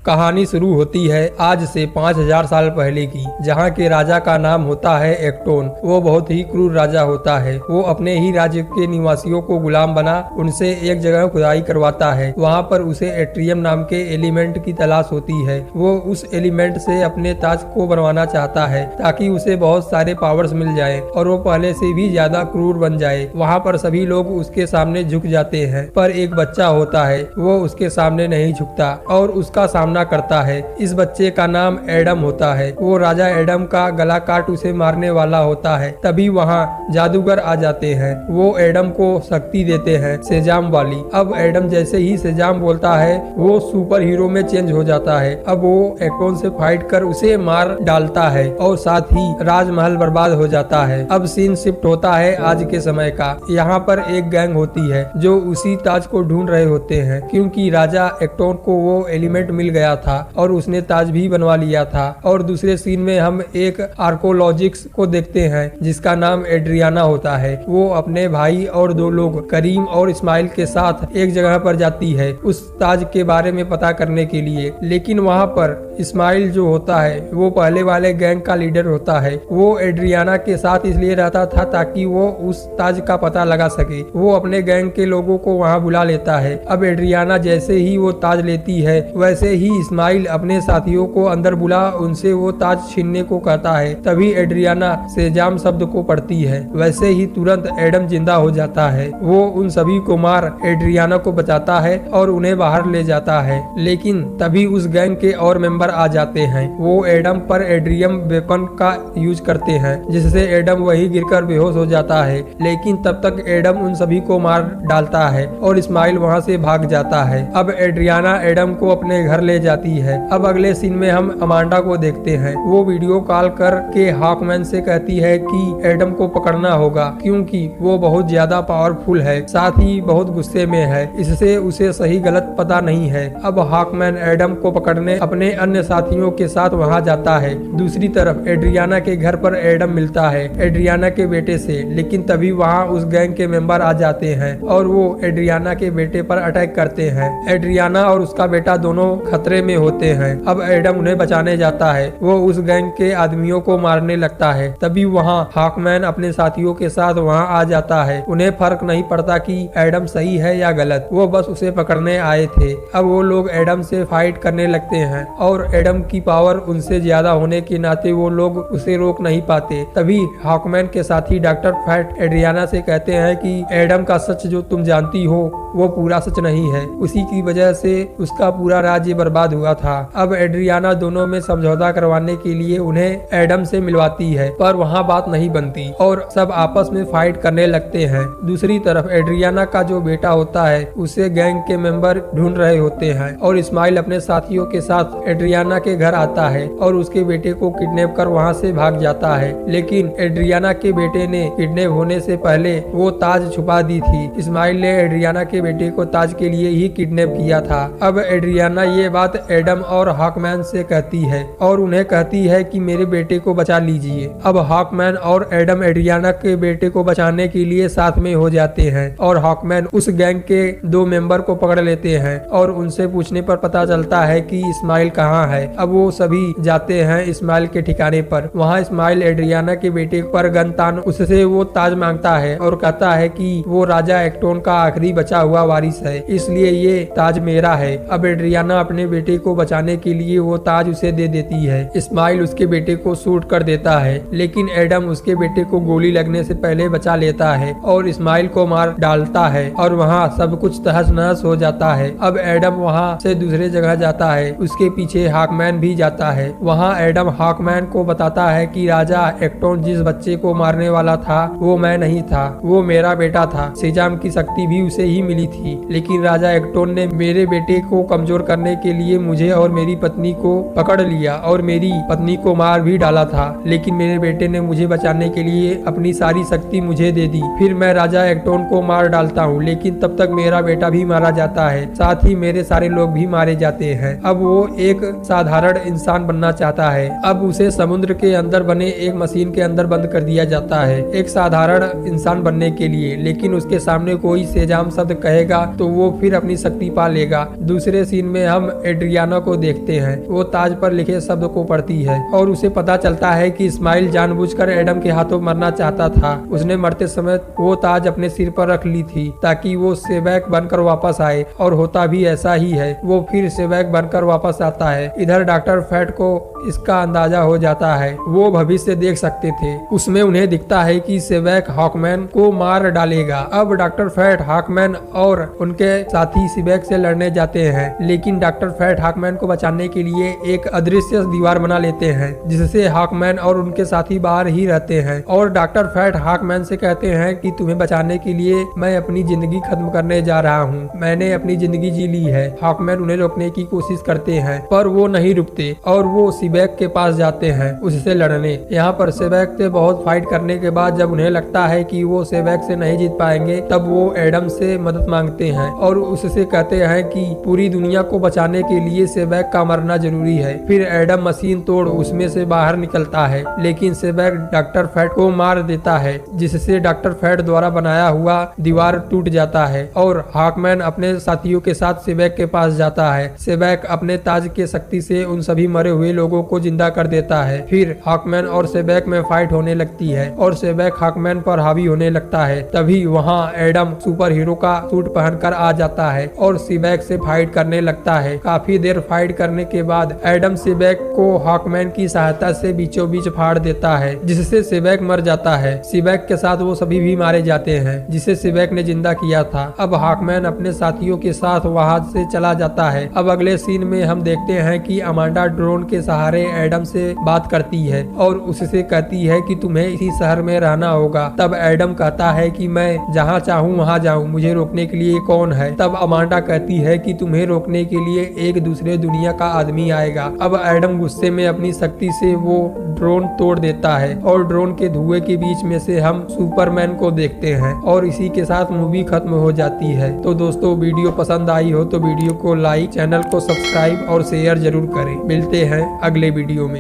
कहानी शुरू होती है आज से 5000 साल पहले की, जहाँ के राजा का नाम होता है एक्टोन। वो बहुत ही क्रूर राजा होता है। वो अपने ही राज्य के निवासियों को गुलाम बना उनसे एक जगह खुदाई करवाता है। वहाँ पर उसे एट्रियम नाम के एलिमेंट की तलाश होती है। वो उस एलिमेंट से अपने ताज को बनवाना चाहता है ताकि उसे बहुत सारे पावर्स मिल जाए और वो पहले से भी ज्यादा क्रूर बन जाए। वहाँ पर सभी लोग उसके सामने झुक जाते हैं, पर एक बच्चा होता है वो उसके सामने नहीं झुकता और उसका सामना करता है। इस बच्चे का नाम एडम होता है। वो राजा एडम का गला काट उसे मारने वाला होता है। तभी वहाँ जादूगर आ जाते हैं। वो एडम को शक्ति देते हैं सेजाम वाली। अब एडम जैसे ही सेजाम बोलता है वो सुपर हीरो में चेंज हो जाता है। अब वो एक्टोन से फाइट कर उसे मार डालता है और साथ ही राजमहल बर्बाद हो जाता है। अब सीन शिफ्ट होता है आज के समय का। यहाँ पर एक गैंग होती है जो उसी ताज को ढूंढ रहे होते हैं, क्योंकि राजा एक्टोन को वो एलिमेंट मिल गया था और उसने ताज भी बनवा लिया था। और दूसरे सीन में हम एक आर्कोलॉजिस्ट को देखते हैं जिसका नाम एड्रियाना होता है। वो अपने भाई और दो लोग करीम और इस्माइल के साथ एक जगह पर जाती है उस ताज के बारे में पता करने के लिए। लेकिन वहाँ पर इस्माइल जो होता है वो पहले वाले गैंग का लीडर होता है। वो एड्रियाना के साथ इसलिए रहता था ताकि वो उस ताज का पता लगा सके। वो अपने गैंग के लोगों को वहाँ बुला लेता है। अब एड्रियाना जैसे ही वो ताज लेती है वैसे ही इस्माइल अपने साथियों को अंदर बुला उनसे वो ताज छीनने को कहता है। तभी एड्रियाना सेजाम शब्द को पढ़ती है। वैसे ही तुरंत एडम जिंदा हो जाता है। वो उन सभी को मार एड्रियाना को बचाता है और उन्हें बाहर ले जाता है। लेकिन तभी उस गैंग के और मेंबर आ जाते हैं। वो एडम पर एड्रियम वेपन का यूज करते हैं जिससे एडम वही गिरकर बेहोश हो जाता है। लेकिन तब तक एडम उन सभी को मार डालता है और इस्माइल वहाँ से भाग जाता है। अब एड्रियाना एडम को अपने घर ले जाती है। अब अगले सीन में हम अमांडा को देखते हैं। वो वीडियो कॉल कर के हॉकमैन से कहती है कि एडम को पकड़ना होगा क्योंकि वो बहुत ज्यादा पावरफुल है, साथ ही बहुत गुस्से में है। इससे उसे सही गलत पता नहीं है। अब हॉकमैन एडम को पकड़ने अपने अन्य साथियों के साथ वहां जाता है। दूसरी तरफ एड्रियाना के घर पर एडम मिलता है एड्रियाना के बेटे से। लेकिन तभी वहां उस गैंग के मेंबर आ जाते हैं और वो एड्रियाना के बेटे पर अटैक करते हैं। एड्रियाना और उसका बेटा दोनों खतरे में होते हैं। अब एडम उन्हें बचाने जाता है। वो उस गैंग के आदमियों को मारने लगता है। तभी वहाँ हॉकमैन अपने साथियों के साथ वहाँ आ जाता है। उन्हें फर्क नहीं पड़ता कि एडम सही है या गलत, वो बस उसे पकड़ने आए थे। अब वो लोग एडम से फाइट करने लगते हैं और एडम की पावर उनसे ज्यादा होने के नाते वो लोग उसे रोक नहीं पाते। तभी हॉकमैन के साथी डॉक्टर फैट एड्रियाना से कहते हैं कि एडम का सच जो तुम जानती हो वो पूरा सच नहीं है। उसी की वजह से उसका पूरा राज्य बर्बाद हुआ था। अब एड्रियाना दोनों में समझौता करवाने के लिए उन्हें एडम से मिलवाती है, पर वहाँ बात नहीं बनती और सब आपस में फाइट करने लगते हैं। दूसरी तरफ एड्रियाना का जो बेटा होता है उसे गैंग के मेंबर ढूंढ रहे होते हैं और इस्माइल अपने साथियों के साथ एड्रियाना के घर आता है और उसके बेटे को किडनैप कर वहाँ से भाग जाता है। लेकिन एड्रियाना के बेटे ने किडनैप होने से पहले वो ताज छुपा दी थी। इस्माइल ने एड्रियाना के बेटे को ताज के लिए ही किडनैप किया था। अब एड्रियाना ये बात एडम और हॉकमैन से कहती है और उन्हें कहती है कि मेरे बेटे को बचा लीजिए। अब हॉकमैन और एडम एड्रियाना के बेटे को बचाने के लिए साथ में हो जाते हैं और हॉकमैन उस गैंग के दो मेंबर को पकड़ लेते हैं और उनसे पूछने पर पता चलता है कि इस्माइल कहाँ है। अब वो सभी जाते हैं इस्माइल के ठिकाने पर। वहाँ इस्माइल एड्रियाना के बेटे पर गन तान उससे वो ताज मांगता है और कहता है कि वो राजा एक्टोन का आखिरी बचा हुआ वारिस है, इसलिए ये ताज मेरा है। अब एड्रियाना अपने बेटे को बचाने के लिए वो ताज उसे दे देती है। इस्माइल उसके बेटे को शूट कर देता है, लेकिन एडम उसके बेटे को गोली लगने से पहले बचा लेता है और इस्माइल को मार डालता है और वहाँ सब कुछ तहस नहस हो जाता है। अब एडम वहाँ से दूसरे जगह जाता है। उसके पीछे हॉकमैन भी जाता है। वहाँ एडम हॉकमैन को बताता है कि राजा एक्टोन जिस बच्चे को मारने वाला था वो मैं नहीं था, वो मेरा बेटा था। सेजाम की शक्ति भी उसे ही मिली थी, लेकिन राजा एक्टोन ने मेरे बेटे को कमजोर करने के लिए मुझे और मेरी पत्नी को पकड़ लिया और मेरी पत्नी को मार भी डाला था। लेकिन मेरे बेटे ने मुझे बचाने के लिए अपनी सारी शक्ति मुझे दे दी। फिर मैं राजा एक्टोन को मार डालता हूँ, लेकिन तब तक मेरा बेटा भी मारा जाता है, साथ ही मेरे सारे लोग भी मारे जाते हैं। अब वो एक साधारण इंसान बनना चाहता है। अब उसे समुद्र के अंदर बने एक मशीन के अंदर बंद कर दिया जाता है एक साधारण इंसान बनने के लिए। लेकिन उसके सामने कोई सेजाम शब्द कहेगा तो वो फिर अपनी शक्ति पा लेगा। दूसरे सीन में हम एड्रियाना को देखते हैं। वो ताज पर लिखे शब्द को पढ़ती है और उसे पता चलता है कि इस्माइल जानबूझकर एडम के हाथों मरना चाहता था। उसने मरते समय वो ताज अपने सिर पर रख ली थी ताकि वो सेवैक बनकर वापस आए, और होता भी ऐसा ही है। वो फिर सेवैक बनकर वापस आता है। इधर डॉक्टर फैट को इसका अंदाजा हो जाता है। वो भविष्य देख सकते थे। उसमें उन्हें दिखता है कि सेवैक हॉकमैन को मार डालेगा। अब डॉक्टर फैट हॉकमैन और उनके साथी सेवैक से लड़ने जाते हैं, लेकिन डॉक्टर फैट हॉकमैन को बचाने के लिए एक अदृश्य दीवार बना लेते हैं, जिससे हॉकमैन और उनके साथी बाहर ही रहते हैं। और डॉक्टर फैट हॉकमैन से कहते हैं कि तुम्हें बचाने के लिए मैं अपनी जिंदगी खत्म करने जा रहा हूँ। मैंने अपनी जिंदगी जी ली है। हॉकमैन उन्हें रोकने की कोशिश करते हैं, पर वो नहीं रुकते और वो सेवैक के पास जाते हैं उससे लड़ने। यहाँ पर सेवैक से बहुत फाइट करने के बाद जब उन्हें लगता है कि वो सेवैक से नहीं जीत पाएंगे, तब वो एडम से मदद मांगते हैं और उससे कहते हैं कि पूरी दुनिया को बचाने के लिए सेवैक का मरना जरूरी है। फिर एडम मशीन तोड़ उसमें से बाहर निकलता है, लेकिन सेवैक डॉक्टर फैट को मार देता है, जिससे डॉक्टर फैट द्वारा बनाया हुआ दीवार टूट जाता है और हॉकमैन अपने साथियों के साथ सेवैक के पास जाता है। सेवैक अपने ताज के शक्ति से उन सभी मरे हुए लोगों को जिंदा कर देता है। फिर हॉकमैन और सेवैक में फाइट होने लगती है और सेवैक हॉकमैन पर हावी होने लगता है। तभी वहाँ एडम सुपर हीरो का सूट पहनकर आ जाता है और सेवैक से फाइट करने लगता है। काफी देर फाइट करने के बाद एडम सेवैक को हॉकमैन की सहायता से बीचों बीच फाड़ देता है, जिससे सेवैक मर जाता है। सेवैक के साथ वो सभी भी मारे जाते हैं जिसे सेवैक ने जिंदा किया था। अब हॉकमैन अपने साथियों के साथ वहां से चला जाता है। अब अगले सीन में हम देखते हैं कि अमांडा ड्रोन के सहारे एडम से बात करती है और उससे कहती है कि तुम्हें इसी शहर में रहना होगा। तब एडम कहता है कि मैं जहाँ चाहूँ वहाँ जाऊँ, मुझे रोकने के लिए कौन है। तब अमांडा कहती है कि तुम्हें रोकने के लिए एक दूसरे दुनिया का आदमी आएगा। अब एडम गुस्से में अपनी शक्ति से वो ड्रोन तोड़ देता है और ड्रोन के धुएं के बीच में से हम सुपरमैन को देखते हैं और इसी के साथ मूवी खत्म हो जाती है। तो दोस्तों, वीडियो पसंद आई हो तो वीडियो को लाइक, चैनल को सब्सक्राइब और शेयर जरूर करें। मिलते हैं अगले वीडियो में।